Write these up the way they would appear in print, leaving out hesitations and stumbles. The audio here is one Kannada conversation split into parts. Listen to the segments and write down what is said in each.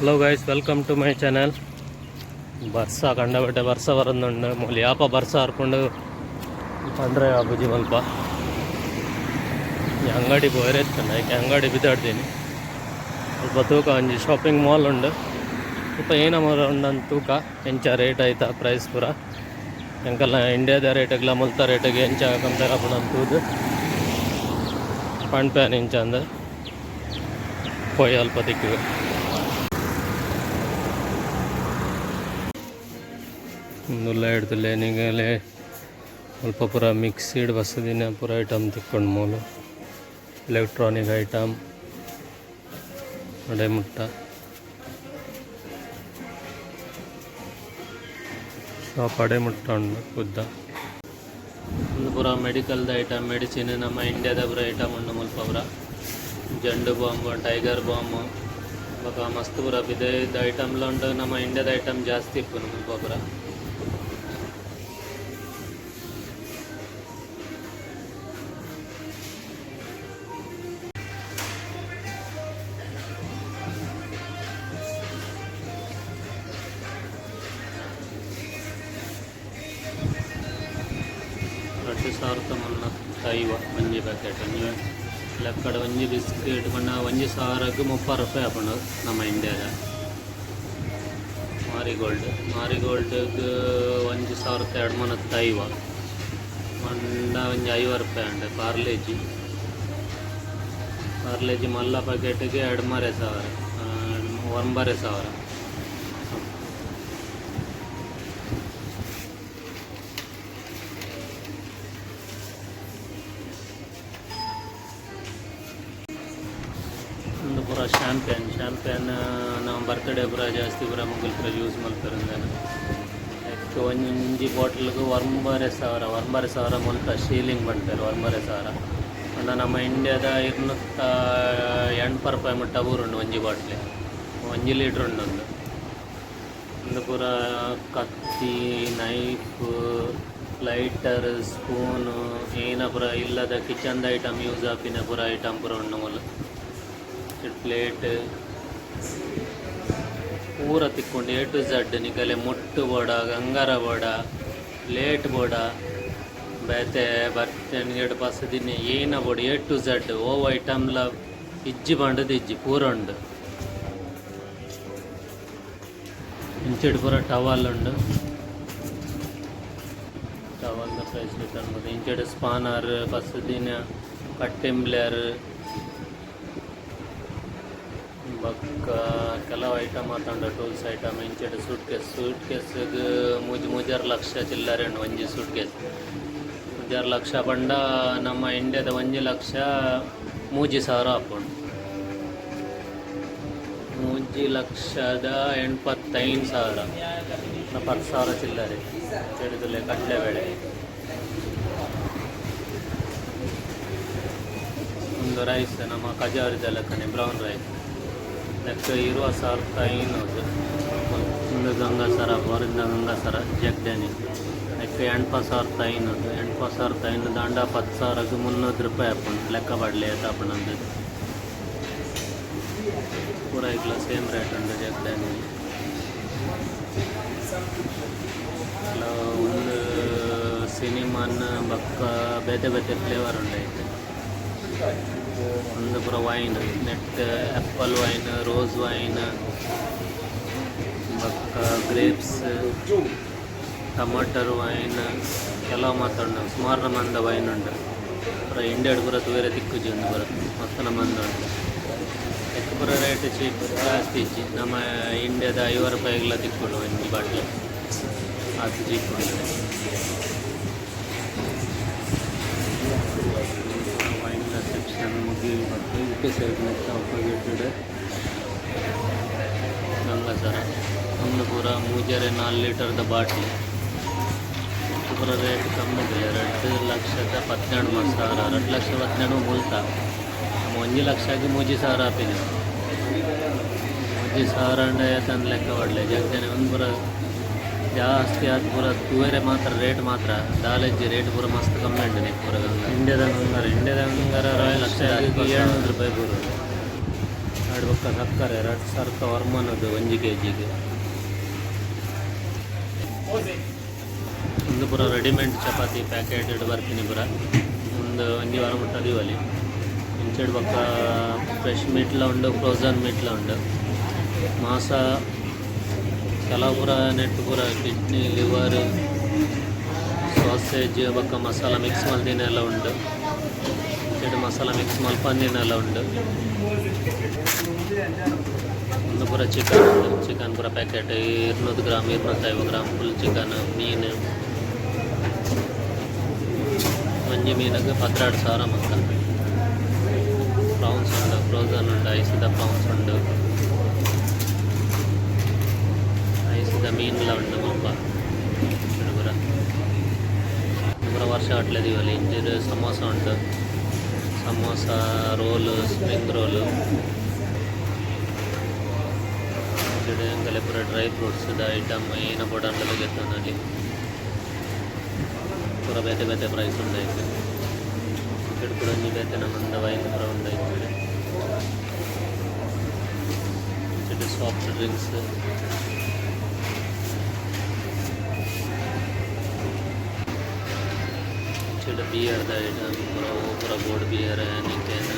Hello guys, welcome to my channel. ಬರ್ಸ ಕಂಡಬಟ್ಟೆ ಬರ್ಸ ಬರೋದುಂಡು ಮೂಲ ಯಾಪ ಬರ್ಸ ಹರ್ಕೊಂಡು ಅಂದರೆ ಬುಜಿ ಮಲ್ಪ ಈ ಅಂಗಡಿ ಬೋರೆ ಇತ್ತು ಯಾಕೆ ಅಂಗಡಿ ಬಿದ್ದಾಡ್ತೀನಿ ಸ್ವಲ್ಪ ತೂಕ ಒಂಜಿ ಶಾಪಿಂಗ್ ಮಾಲ್ ಉಂಡು ಸ್ವಲ್ಪ ಏನ ಮರ ಉಂಡಂತ ತೂಕ ಎಂಚ ರೇಟ್ ಆಯ್ತಾ ಪ್ರೈಸ್ ಪೂರ ಎಂಕಲ್ಲ ಇಂಡಿಯಾದ ರೇಟಿಗೆಲ್ಲ ಮುಲ್ತ ರೇಟಿಗೆ ಎಂಚ ಕಂಪೇರ್ ಆಪಣಂತೂದು ಪಣ್ ಪ್ಯಾನ್ ಇಂಚ ಅಂದ್ರೆ ಪೋಯ್ ಅಲ್ಪ ದಿಕ್ಕಿಗೆ ಮುಂದೆಲ್ಲ ಹಿಡ್ದಿಲ್ಲ ಏನಿಗಲೇ ಸ್ವಲ್ಪ ಪೂರ ಮಿಕ್ಸಿಡ್ ಬಸದಿನ ಪೂರ ಐಟಮ್ ತಿಕ್ಕೊಂಡು ಮೂಲು ಎಲೆಕ್ಟ್ರಾನಿಕ್ ಐಟಮ್ ಅಡೆ ಮುಟ್ಟ ಶಾಪ್ ಅಡೆ ಮುಟ್ಟ ಉಂಡು ಉದ್ದ ಒಂದು ಪೂರ ಮೆಡಿಕಲ್ದ ಐಟಮ್ ಮೆಡಿಸಿನ್ ನಮ್ಮ ಇಂಡಿಯಾದ ಪೂರ ಐಟಮ್ ಉಂಡು ಮುಲ್ಪ ಪೂರ ಜಂಡು ಬಾಂಬ್ ಟೈಗರ್ ಬಾಂಬ್ ಇವಾಗ ಮಸ್ತ್ ಪೂರ ಬಿದ್ದ ಐಟಮ್ಲ ಉಂಡು ನಮ್ಮ ಇಂಡಿಯಾದ ಐಟಮ್ ಜಾಸ್ತಿ ಇಪ್ಪು ಮುಲ್ಪ ಪೂರ ₹2,350 ಒಂಜಿ ಪ್ಯಾಕೆಟ್ ನೀವು ಲೆಕ್ಕಡ ಒಂಜಿ ಬಿಸ್ಕೆಟ್ ಪಂಡ ಒಂಜಿ ಸಾವಿರಕ್ಕೆ ₹30 ಆಪುಂಡು ನಮ್ಮ ಇಂಡಿಯಾದ ಮಾರಿಗೋಲ್ಡ್ಗೆ ₹1,250 ಪಂಡ ಒಂಜಿ ₹50 ಉಂಡು ಪಾರ್ಲೇಜಿ ಮಲ್ಲ ಪ್ಯಾಕೆಟ್ಗೆ ₹2,500 ಒಂದು ಪೂರ ಶ್ಯಾಂಪೇನ್ ನಾವು ಬರ್ತ್ಡೇ ಪೂರ ಜಾಸ್ತಿ ಪೂರ ಮುಗಿಲ್ ಪೂರ ಯೂಸ್ ಮಲ್ಪರಿಂದೇನೆ ಯಾಕೆ ಒಂಜಿ ಬಾಟ್ಲಿಗೆ ₹2,500 ಮುಲ್ತ ಶೀಲಿಂಗ್ ಮಾಡ್ತಾರೆ ₹2,500 ಅಂಡ ನಮ್ಮ ಇಂಡಿಯಾದ ₹280 ಮುಟ್ಟ ಊರುಂಡು ಒಂಜಿ ಬಾಟ್ಲಿ 1 ಲೀಟ್ರ್ ಉಂಡು ಒಂದು ಪೂರ ಕತ್ತಿ ನೈಫ್ ಲೈಟರ್ ಸ್ಪೂನು ಏನ ಪೂರ ಇಲ್ಲದ ಕಿಚನ್ದ ಐಟಮ್ ಯೂಸ್ ಆಪಿನ ಪೂರ ಐಟಮ್ ಪೂರ ಉಂಡು ಮೂಲ ಪ್ಲೇಟ್ ಪೂರ ತಿಕ್ಕೊಂಡು A to Z ನಿಕಲೆ ಮುಟ್ಟು ಬೋಡ ಗಂಗಾರ ಬೋಡ ಪ್ಲೇಟ್ ಬೋಡ ಬೇತೆ ಬರ್ತೇನೆ ಪಸದಿನ ಏನ ಬೋಡ A to Z ಓವ್ ಐಟಮ್ಲ ಇಜ್ಜಿ ಬಂಡದ ಇಜ್ಜಿ ಪೂರ ಉಂಡು ಇಂಚಿಡ್ ಪೂರ ಟವಲ್ ಉಂಡು ಟವಲ್ನ ಪ್ರೈಸ್ ಅನ್ಬೋದು ಇಂಚಿಡ್ ಸ್ಪಾನರ್ ಪಸದಿನ ಕಟ್ಟೆಂಬ್ಲರ್ ಬಕ್ಕ ಕೆಲವು ಐಟಮ್ ಆತಂಡ ಟೂಲ್ಸ್ ಐಟಮ್ ಇಂಚೆಡ್ ಸೂಟ್ ಕೇಸ್ಗೆ ಮೂಜಾರು ಲಕ್ಷ ಚಿಲ್ಲರೆ ಉಂಡು ಒಂಜಿ ಸೂಟ್ ಕೇಸ್ 6 ಲಕ್ಷ ಪಂಡ ನಮ್ಮ ಇಂಡಿಯಾದ 1 ಲಕ್ಷ 3,000 ಆಪುಂಡು 3,85,000 10,000 ಚಿಲ್ಲರೆ ಚೆಡಿದುಲೆ ಕಡಲೆಬೇಳೆ ಒಂದು ರೈಸ್ ನಮ್ಮ ಕಜಾರಿದ ಲೆಕ್ಕನೆ ಬ್ರೌನ್ ರೈಸ್ ಲೆಕ್ಕ ₹20,500 ಒಂದು ಗಂಗಾಸರ ಅವರಿಂದ ಗಂಗಾಸರ ಜಗ್ಡನಿ ಲೆಕ್ಕ ₹80,500 ದಾಂಡ ₹10,000ಕ್ಕೆ ₹300 ಆಪುಂಡು ಲೆಕ್ಕ ಬಡ್ಲಿ ಆಪುಂಡು ಪೂರ ಇಗ್ಲ ಸೇಮ್ ರೇಟ್ ಉಂಡು ಜಗ್ಡನಿ ಒಂದು ಸಿನಿಮಾನ ಬಕ್ಕ ಬೇತೆ ಫ್ಲೇವರ್ ಉಂಡು ಐತೆ ಒಂದು ಪೂರ ವೈನ್ ನೆಟ್ ಆ್ಯಪಲ್ ವೈನ್ ರೋಸ್ ವೈನ್ ಬಕ್ಕ ಗ್ರೇಪ್ಸ್ ಟಮಾಟರ್ ವೈನ್ ಕೆಲವು ಮಾತಾಡ ಸುಮಾರು ಮಂದ ವೈನ್ ಉಂಡು ಪೂರ ಇಂಡಿಯಾಡ್ ಪೂರ ಬೇರೆ ತಿಕ್ಕುಜಿ ಉಂಡು ಪೂರ ಮತ್ತನ ಮಂದ ಉಂಡು ಎಕ್ಕ ಪೂರ ರೇಟ್ ಚೀಪ್ ಜಾಸ್ತಿ ಇಜ್ಜಿ ನಮ್ಮ ಇಂಡಿಯಾದ ₹50 ತಿಕ್ಕೊಂಡು ಒಂದು ಬಾಟ್ಲಿ ಅದು ಚೀಪ್ ಉಂಟು ಸೆಕ್ಷನ್ ಮುಗಿ ಮತ್ತು UK ಸೈಡ್ ಅಪೋಸಿಟ್ ಗಂಗಾಸರ ಒಂದು ಪೂರ ಮೂಜರೆ 4 ಲೀಟರ್ದ ಬಾಟ್ಲಿ ಪೂರ ರೇಟ್ ಕಮ್ಮಿ ಇದೆ ₹2,12,000 ಮುಲ್ತ 1 ಲಕ್ಷಕ್ಕೆ 3,000 ಆಪಿನ 3,000 ತಂದು ಲೆಕ್ಕ ಒಳ್ಳೆ ಜಾಸ್ತಿ ಒಂದು ಪೂರ ಜಾಸ್ತಿ ಆದ ಪೂರ ತೂವರೆ ಮಾತ್ರ ರೇಟ್ ಮಾತ್ರ ದಾಲಜ್ಜಿ ರೇಟ್ ಪೂರ ಮಸ್ತ್ ಕಮ್ಮಿ ಉಂಟು ಪೂರ ಇಂಡಿಯಾದ ಗಂಗಾರ ₹1,00,000 ₹700 ಪೂರ ಆಡ್ಬೇಕ ಸಕ್ಕರೆ 2,000 ವರ್ಮನದು 1 kg ಒಂದು ಪೂರ ರೆಡಿಮೇಡ್ ಚಪಾತಿ ಪ್ಯಾಕೆಟ್ ಇಡು ಬರ್ತೀನಿ ಪೂರ ಒಂದು ಒಂಜಿ ವಾರ ಮುಟ್ಟದಿವಲ್ಲಿ ಇಂಚೆಡ್ ಬೊಕ್ಕ ಫ್ರೆಶ್ ಮೀಟ್ಲ ಉಂಡು ಫ್ರೋಝನ್ ಮೀಟ್ಲ ಉಂಡು ಮಾಸ ಕೆಲವು ಪೂರ ನೆಟ್ಟು ಪೂರ ಕಿಡ್ನಿ ಲಿವರ್ ಸಾಸೇಜ್ ಬೊಕ್ಕ ಮಸಾಲ ಮಿಕ್ಸ್ ಮಲ್ದಿನೆಲ್ಲ ಉಂಡು ಇಂಚೆಡ್ ಮಸಾಲ ಮಿಕ್ಸ್ ಮಲ್ಪಂದಿನೆಲ್ಲ ಉಂಡು ಒಂದು ಪೂರ ಚಿಕನ್ ಉಂಡು ಚಿಕನ್ ಪೂರ packet 200 gram 250 gram full chicken ಮೀನು ಒಂಜಿ ಮೀನಿಗೆ 16,000 ಮಕ್ಕ ಪ್ರೌನ್ಸ್ ಉಂಡು ಫ್ರೋಝನ್ ಉಂಡು ಐಸಿದ ಪ್ರೌನ್ಸ್ ಉಂಡು ಐಸಿದ ಮೀನ್ಲ ಉಂಡು ಮಪ್ಪ ಪೂರ ಪೂರ ವರ್ಷ ಅಟ್ಲದೀವಲ್ಲಿ ಇಂಜಿರ್ ಸಮೋಸ ಉಂಡು ಸಮೋಸ ರೋಲು ಸ್ಪ್ರಿಂಗ್ ರೋಲು ಎಂಕಲೆ ಪೂರ ಡ್ರೈ ಫ್ರೂಟ್ಸ್ದ ಐಟಮ್ ಏನ ಬೋಡಂಡಲ ಗೆತ್ತನಲ್ಲಿ ಪೂರ ಬೇತೆ ಬೇತೆ ಪ್ರೈಸ್ ಉಂಡಾಯ್ತು ఇక్కడ ಕೂಡ ಒಂಜಿ ಬೇತೆ ನಮ್ಮಂದ ವೈನ್ ಪೂರ ಉಂಡಾಯ್ತು ಇದು ಸಾಫ್ಟ್ ಡ್ರಿಂಕ್ಸ್ ಚಿಡ ಬಿಯರ್ದ ಐಟಮ್ ಪೂರ ಬೋರ್ಡ್ ಬಿಯರ್ ನಿಂಕೇನ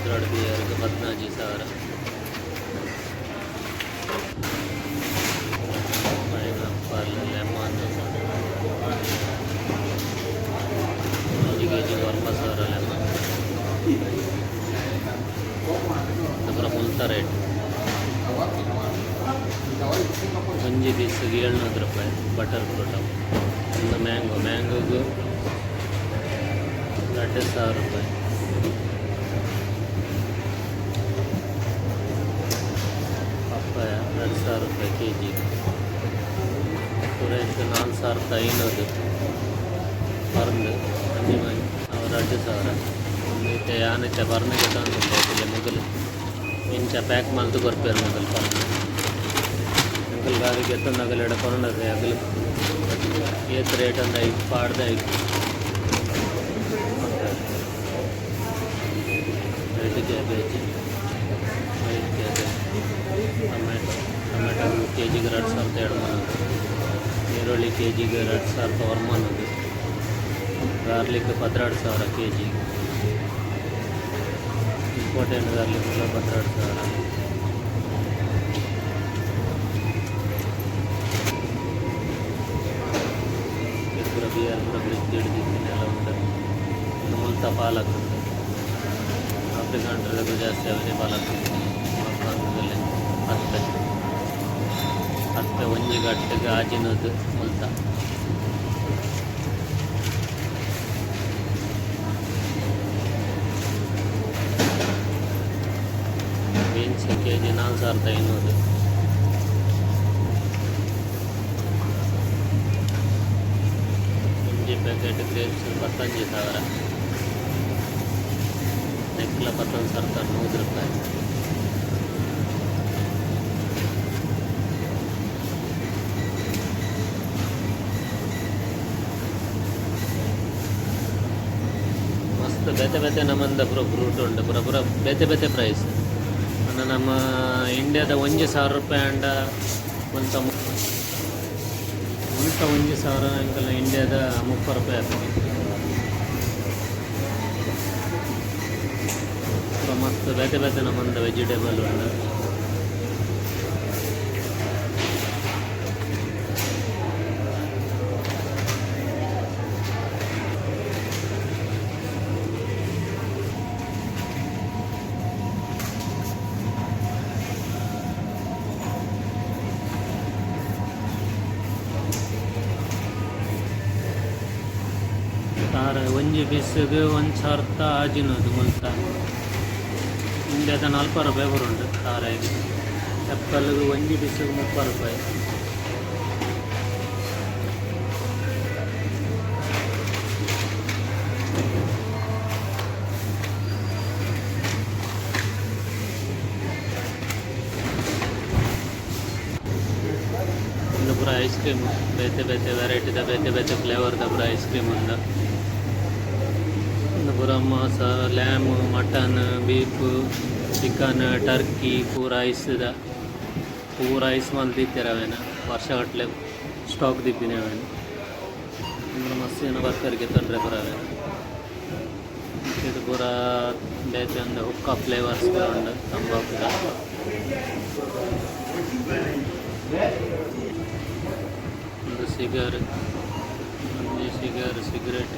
14 ಬಿಯರ್ಗೆ 15,000 ಪೈನಾಪಲ್ ಲೆಮನ್ 1 kg 40,000 ಲೆಮನ್ ಇದು ಪೂರ ಮುಲ್ತ ರೇಟ್ 1 ಪೀಸಿಗೆ 700 ರೂಪಾಯಿ ಬಟರ್ ಫ್ರೂಟ್ ಒಂದು ಮ್ಯಾಂಗೋಗೆ 2,000 ರೂಪಾಯಿ ಪಪ್ಪಾಯ 2,000 ರೂಪಾಯಿ kg ಪೂರ 4,500 ಪರ್ಂದು ಅಂಜಿ ಮನೆ ಅವ್ರು 2,000 ಮತ್ತೆ ಯಾನಚ್ಚ ಪರ್ನಿಗೆ ತಂದು ಮೊದಲು ಇಂಚ ಪ್ಯಾಕ್ ಮಲ್ತು ಕೊರ್ಪೇರು ಮೊದಲು ಪರ್ನ ಅಂಕಲ್ ಗಾರಿಗೆ ಎತ್ತೊಂದು ಅಗಲ ಎಡ ಕೊರೊಂಡದೆ ಅಗಲು ಏತ್ ರೇಟ್ ಅಂದ ಐದು ಪಾಡ್ದೆ ಐದು red cabbage white cabbage tomato kg 2,200 ಈರುಳ್ಳಿ kg 2,200 garlic 12,000 kg important garlic 12,000 ಪೂರ ಬಿಯರ್ ಪೂರ ಫ್ರಿಜ್ ಹಿಡಿದಿದ್ದೆಲ್ಲ ಉಂಟು ಇನ್ನು ಮುಲ್ತ ಪಾಲಕ್ ಉಂಟು ಆಫ್ರಿಕನ್ ಟ್ರಗು ಜಾಸ್ತಿ ಅವನೇ ಪಾಲಕ್ ಮಕ್ಕಳಲ್ಲಿ ಹತ್ತೆ ಒಂಜಿ ಗಟ್ಟೆಗೆ ಆಜಿನದು ಮುಲ್ತ ಬೀನ್ಸ್ kg 4,500 ಒಂಜಿ ಪ್ಯಾಕೆಟ್ ಗ್ರೇಪ್ಸ್ 15,000 ನೆಕ್ಲ 11,100 ರೂಪಾಯಿ ಮಸ್ತ್ ಬೇತೆ ಬೇತೆ ನಮ್ಮಂದ ಪೂರ ಫ್ರೂಟ್ ಉಂಟು ಪೂರ ಪೂರ ಬೇತೆ ಬೇತೆ ಪ್ರೈಸ್ ಅನ್ನ ನಮ್ಮ ಇಂಡಿಯಾದ 1,000 ರೂಪಾಯಿ ಅಂಡ ಒಂತ 1,000 ಅಂಕಲ್ ಇಂಡಿಯಾದ 30 ರೂಪಾಯಿ ಆಗ್ತದೆ ಪೂರ ಮಸ್ತ್ ಬೇತೆ ಬೇತೆ ನಮ್ಮಂದ ವೆಜಿಟೇಬಲ್ ಉಂಟು ಒಂಜಿ ಪೀಸ್ಗೆ 1,000 ಆಜಿನದು ಮುಲ್ತ ಇಂಡಿಯಾದ 40 ರೂಪಾಯಿ ಬರುಂಟು ತಾರಾಗಿ ಆ್ಯಪಲ್ಗೆ ಒಂಜಿ ಪೀಸ್ಗೆ 30 ರೂಪಾಯಿ ಪೂರ ಐಸ್ ಕ್ರೀಮ್ ಬೇತೆ ಬೇತೆ ವೆರೈಟಿದ ಬೇತೆ ಬೇತೆ ಫ್ಲೇವರ್ದ ಪೂರ ಐಸ್ ಕ್ರೀಮ್ ಉಂಡು पूरा मांस lamb mutton beef chicken turkey पूरा ಐಸ್ ಮಂದಿ ತಿಂತಿರವೇನ ವರ್ಷಗಟ್ಟಲೆ ಸ್ಟಾಕ್ ದಿಬ್ಬಿನವೇನು ಅಂದ್ರೆ ಮಸ್ತಿನ ಬರ್ಕರ್ಗೆ ತಂದರೆ ಬರವೆ ಇದು ಪೂರ ಬೇಚಂದ ಹುಕ್ಕ ಫ್ಲೇವರ್ಸ್ ಉಂಡು ತಂಬಾಕು ಒಂದು ಸಿಗರ್ ಸಿಗರೆಟ್